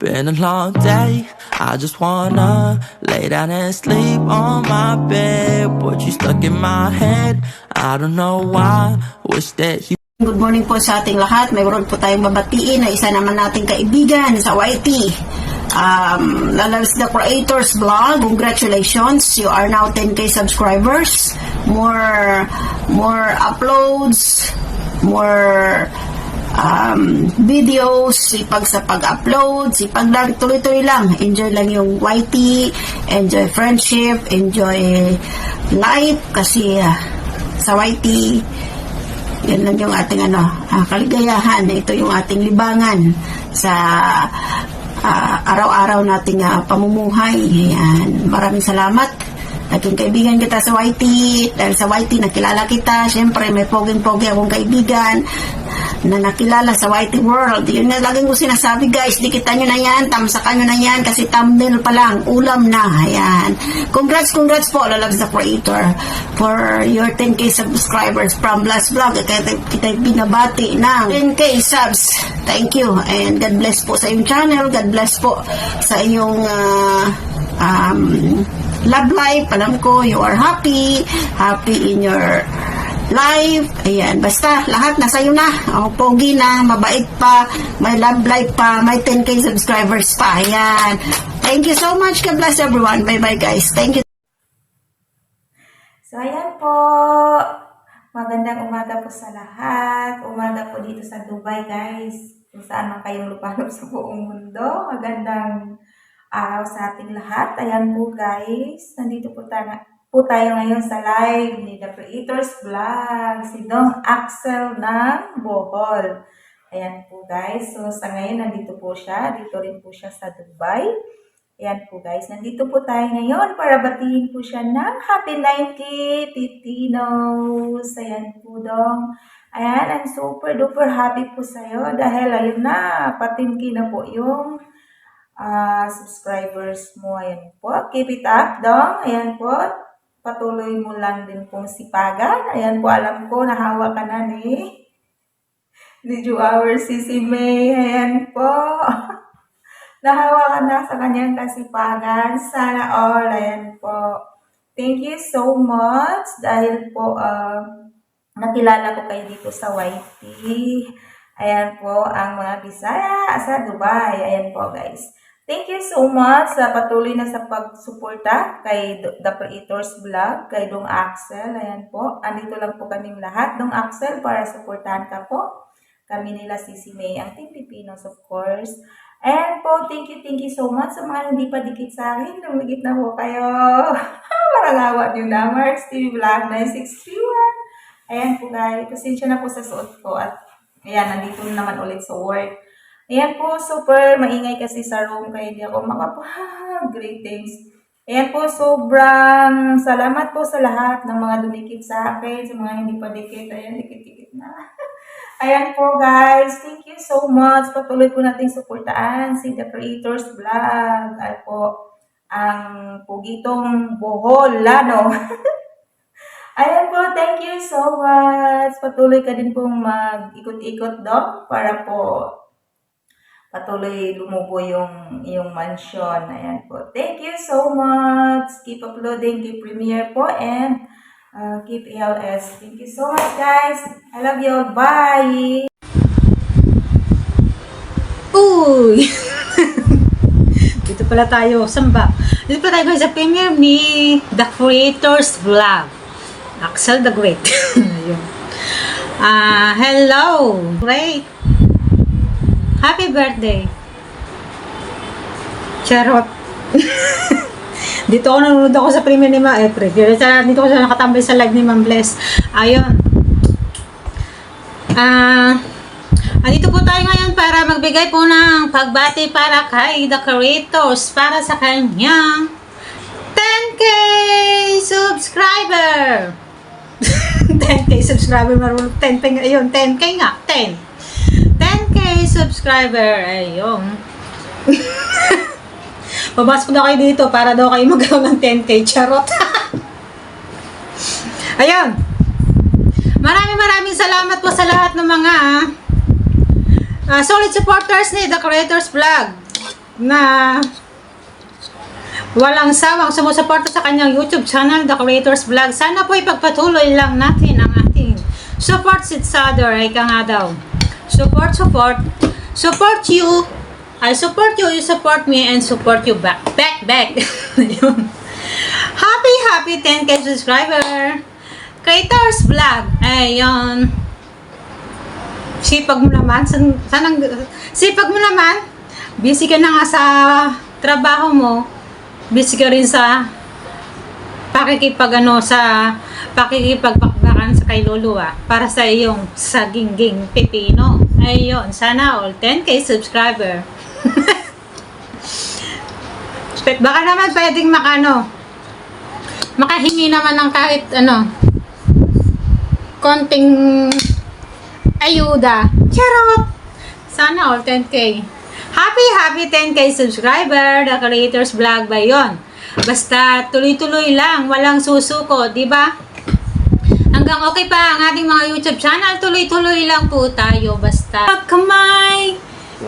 Been a long day, I just wanna lay down and sleep on my bed, but you stuck in my head, I don't know why, wish that you... Good morning po sa ating lahat. Mayroon po tayong babatiin na isa naman nating kaibigan sa YT. Lalabas the Creators Vlog. Congratulations, you are now 10K subscribers. More uploads, more videos, sipag sa pag-upload, sipag lang, tuloy-tuloy lang. Enjoy lang yung YT, enjoy friendship, enjoy life, kasi sa YT, yan lang yung ating kaligayahan. Ito yung ating libangan sa araw-araw nating pamumuhay. Ayan. Maraming salamat. Naging kaibigan kita sa YT. Dahil sa YT nakilala kita. Siyempre may poging-pogi akong kaibigan na nakilala sa YT world. Yun na laging ko sinasabi, guys, dikita nyo na yan, tamsakan nyo na yan, kasi thumbnail pa lang, ulam na. Ayan. Congrats po, Lalabs the Creator, for your 10K subscribers from Blast Vlog. Kita binabati ng 10K subs. Thank you, and God bless po sa iyong channel. God bless po sa iyong love life. Alam ko, you are happy in your life. Ayan, basta lahat nasa iyo na. Pogi na, mabait pa, may love life pa, may 10K subscribers pa. Ayan. Thank you so much. God bless everyone. Bye-bye, guys. Thank you. So, ayan po. Magandang umaga po sa lahat. Umaga po dito sa Dubai, guys. Kung saan man kayong lupalop sa buong mundo. Magandang araw sa ating lahat. Ayan po, guys. Nandito po tayo ngayon sa live ni The Creators Vlog, si Dong Axel ng Bohol. Ayan po, guys. So, sa ngayon, nandito po siya. Dito rin po siya sa Dubai. Ayan po, guys. Nandito po tayo ngayon para batiin po siya ng Happy 90 Titinos. Ayan po, Dong. Ayan, I'm super duper happy po sa'yo dahil ayun na, patinki na po yung subscribers mo. Ayan po. Keep it up, Dong. Ayan po. Patuloy mo lang din pong sipagan. Ayan po, alam ko, nahawa ka na ni Juawer Sisi May. Ayan po. Nahawa ka na sa kanyang kasipagan. Sana all. Ayan po. Thank you so much dahil po nakilala ko kayo dito sa YT. Ayan po, ang mga Bisaya sa Dubai. Ayan po, guys. Thank you so much sa patuloy na sa pagsuporta kay The Creators Vlog, kay Dong Axel. Ayan po. Andito lang po kaming lahat, Dong Axel, para suportahan ka po. Kami nila Sisi May, ang Team Pipinos, of course. Ayan po, thank you so much sa mga hindi pa dikit sa akin. Lumigit na po kayo. Marangawan nyo na. Marks TV Vlog 9631. Ayan po, guys. Pasensya na po sa suot ko. At ayan, nandito naman ulit sa work. Ayan po, super maingay kasi sa room kaya hindi ako greetings. Ayan po, sobrang salamat po sa lahat ng mga dumikit sa akin, sa mga hindi pa dikit. Ayan, dikit-dikit na. Ayan po, guys. Thank you so much. Patuloy po natin suportaan si The Creators Vlog. Ay po, ang pugitong Boholano. Ayan po, thank you so much. Patuloy ka din pong mag-ikot-ikot, Dong, para po patuloy lumubo yung mansion. Ayan po. Thank you so much. Keep uploading, keep premiere po, and keep ALS. Thank you so much, guys. I love you all. Bye! Uy! Dito pala tayo. Samba. Dito pala tayo sa premiere ni The Creators Vlog. Axel the Great. Ayun. Hello! Great! Happy birthday! Charot! Dito ako nanonood ako sa premiere ni dito ako nakatambay sa live ni Ma'am Bless. Ayun. Andito po tayo ngayon para magbigay po ng pagbati para kay The Creators para sa kanyang 10K subscriber! 10K subscriber, marunong 10K, ayun, 10K nga, 10K subscriber, ayun. Papasok na kayo dito para daw kayo magkaroon ng 10K, charot. Ayun. Maraming salamat po sa lahat ng mga solid supporters ni The Creators Vlog. na walang sawang sumusuporta sa kanyang YouTube channel, The Creators Vlog. Sana po ipagpatuloy lang natin ang ating support each other. Ay ka nga daw. Support you. I support you, you support me, and support you back. Happy 10k subscriber. Creators Vlog. Ayun. Sipag mo naman. Sipag mo naman. Busy ka na nga sa trabaho mo. Busy ka rin sa pakikipagpakbakan sa kay Lolo para sa iyong sagingging pipino. Ayun, sana all 10k subscriber. Baka naman pwedeng makahingi naman ng kahit konting ayuda. Charot! Sana all 10k. Happy 10k subscriber, The Creators Vlog ba yun? Basta tuloy-tuloy lang, walang susuko, di ba? Hanggang okay pa ang ating mga YouTube channel, tuloy-tuloy lang po tayo. Basta kamay,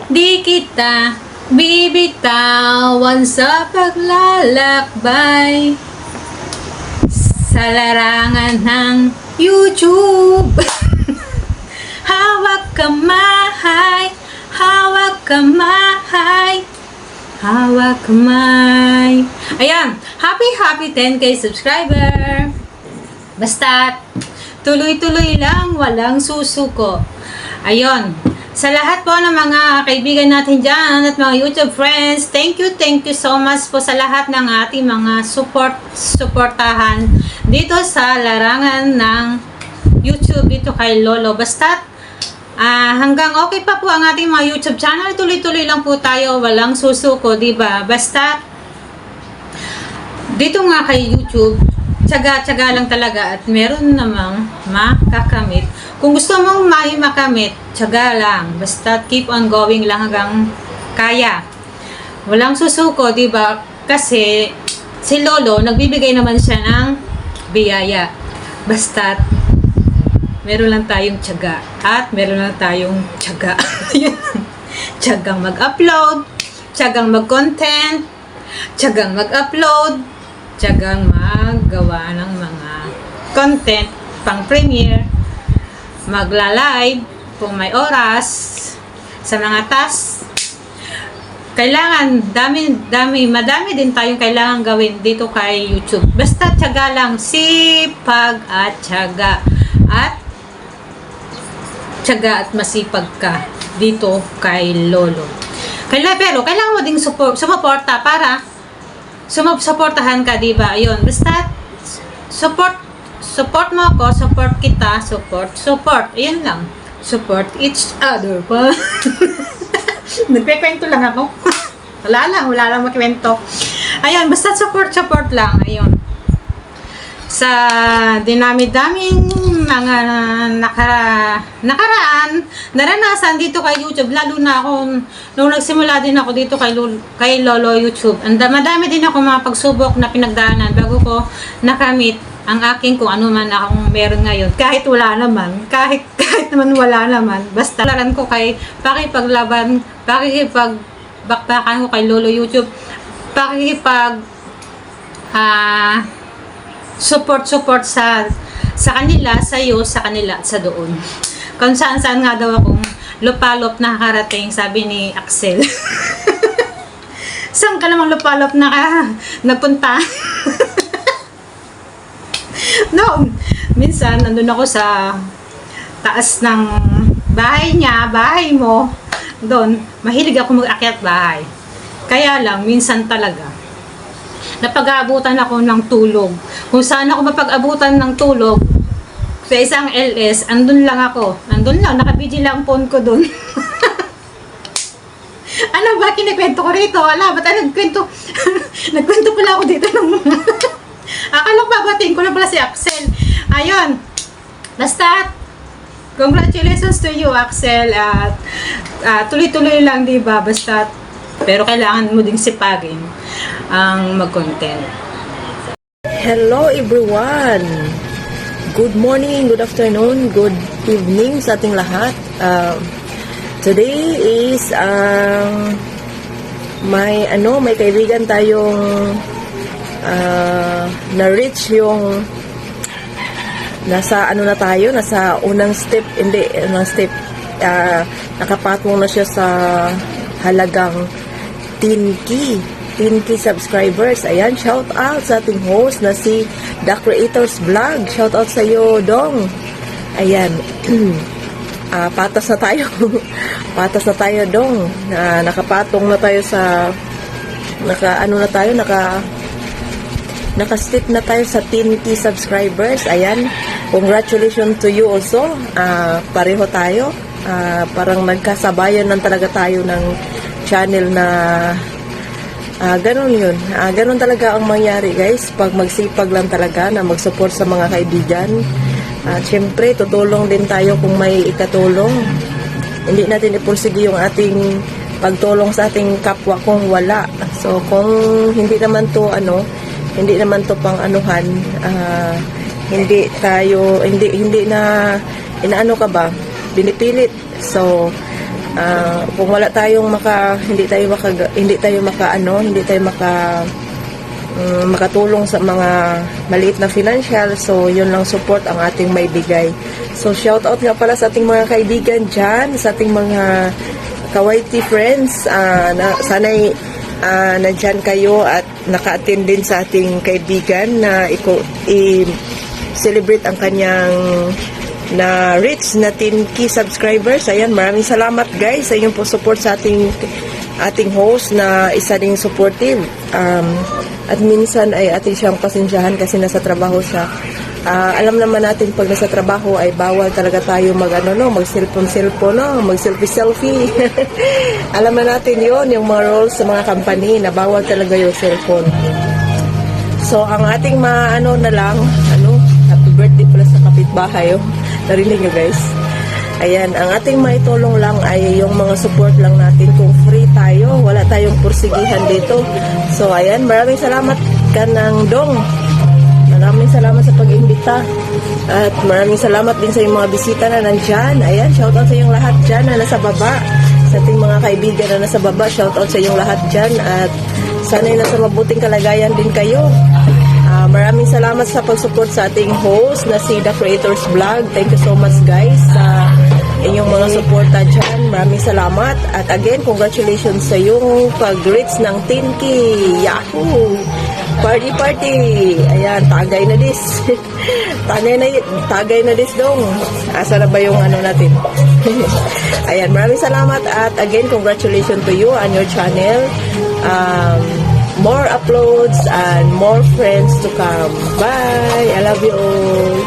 di kita bibitawan sa paglalakbay sa larangan ng YouTube. Hawak kamay, hawak kamay, hawak kamay. Ayan, happy 10k subscriber. Basta tuloy-tuloy lang, walang susuko. Ayun, sa lahat po ng mga kaibigan natin dyan at mga YouTube friends, thank you so much po sa lahat ng ating mga supportahan dito sa larangan ng YouTube dito kay Lolo. Basta hanggang okay pa po ang ating mga YouTube channel, tuloy-tuloy lang po tayo, walang susuko, diba? Basta dito nga kay YouTube, tsaga-tsaga lang talaga at meron namang makakamit. Kung gusto mong may makamit, tsaga lang. Basta keep on going lang hanggang kaya. Walang susuko, diba? Kasi si Lolo, nagbibigay naman siya ng biyaya. Basta meron lang tayong tiyaga at meron lang tayong tiyaga. Tiyagang mag-upload, tiyagang mag-content, tiyagang mag-upload, tiyagang maggawa ng mga content pang premiere, magla-live kung may oras sa mga tasks. Kailangan, madami din tayong kailangan gawin dito kay YouTube. Basta tiyaga lang, sipag at tiyaga. Tiyaga at masipag ka dito kay Lolo. Pero kailangan mo ding sumuporta para sumuportahan ka, diba? Ayun, basta support mo ako, support kita, support. Ayun lang. Support each other pa. Nagpekwento lang ako. Wala lang makwento. Ayun, basta support lang. Ayun. Sa dinami-daming mga naranasan dito kay YouTube, lalo na ako nung nagsimula din ako dito kay Lolo YouTube. Madami din ako mga pagsubok na pinagdaanan bago ko nakamit ang aking kung ano man akong meron ngayon. Kahit wala naman, kahit naman wala naman, basta laran ko kay pakikipagbakbakan ko kay Lolo YouTube, support sa kanila, sa iyo, sa kanila, sa doon. Kung saan nga daw akong lupalop na nakarating, sabi ni Axel. Saan ka namang lupalop na nagpunta? No, minsan nandun ako sa taas ng bahay niya, bahay mo. Doon, mahilig ako mag-akyat bahay. Kaya lang, minsan talaga napag-aabutan ako ng tulog. Kung saan ako mapag-abutan ng tulog, sa isang LS, andun lang, nakabidyo lang phone ko dun. Ano ba, kinikwento ko rito? Wala, ba't nagkwento? Nagkwento pala ako dito ng akala ko babatiin ko na pala si Axel. Ayun, basta, congratulations to you, Axel. At tuloy-tuloy lang, diba? Basta, pero kailangan mo ding sipagin ang mag-content. Hello everyone! Good morning, good afternoon, good evening sa ating lahat. Today is may kaibigan tayong na-reach yung nasa unang step, nakapatong na siya sa halagang 10K subscribers. Ayan, shout out sa ating host na si The Creators Vlog. Shout out sa iyo, Dong. Ayan. Patas na tayo. Patas na tayo, Dong. Nakapatong na tayo sa naka-step na tayo sa 10K subscribers. Ayan. Congratulations to you also. Pareho tayo. Parang nagkasabayan lang talaga tayo ng channel na ganun yun. Ganun talaga ang mangyari, guys. Pag magsipag lang talaga na mag-support sa mga kaibigan. Siyempre, tutulong din tayo kung may ikatulong. Hindi natin ipursige yung ating pagtulong sa ating kapwa kung wala. So, kung hindi naman to pang anuhan, hindi na inaano ka ba, binipilit. So, kung wala tayong makatulong sa mga maliit na financial, so yun lang support ang ating may bigay. So shout out nga pala sa ating mga kaibigan dyan, sa ating mga Kawaiti friends, sana'y nandyan kayo at naka-attend din sa ating kaibigan na i-celebrate ang kanyang na reach na 10K subscribers. Ayan, maraming salamat guys sa inyong po support sa ating host na isa ding supportive. At minsan ay ating siyang pasensyahan kasi nasa trabaho siya. Alam naman natin pag nasa trabaho ay bawal talaga tayo mag-cellphone, mag-selfie. Alam na natin yon, yung mga rules sa mga company na bawal talaga yung cellphone. So, ang ating happy birthday pala sa kapitbahay. Narinig nyo guys. Ayan, ang ating maitulong lang ay yung mga support lang natin. Kung free tayo, wala tayong pursigihan dito. So, ayan, maraming salamat ka ng Dong. Maraming salamat sa pag-imbita. At maraming salamat din sa yung mga bisita na nandyan. Ayan, shoutout sa yung lahat dyan na nasa baba. Sa ating mga kaibigan na nasa baba, shoutout sa yung lahat dyan. At sana'y nasa mabuting kalagayan din kayo. Maraming salamat sa pag-support sa ating host na si The Creators Vlog. Thank you so much guys sa inyong mga suporta dyan. Maraming salamat. At again, congratulations sa yung pag-reach ng 10K. Yahoo! Party! Ayan, tagay na dis. Tagay na dis dong. Asa na ba yung natin? Ayan, maraming salamat. At again, congratulations to you on your channel. More uploads and more friends to come. Bye! I love you all.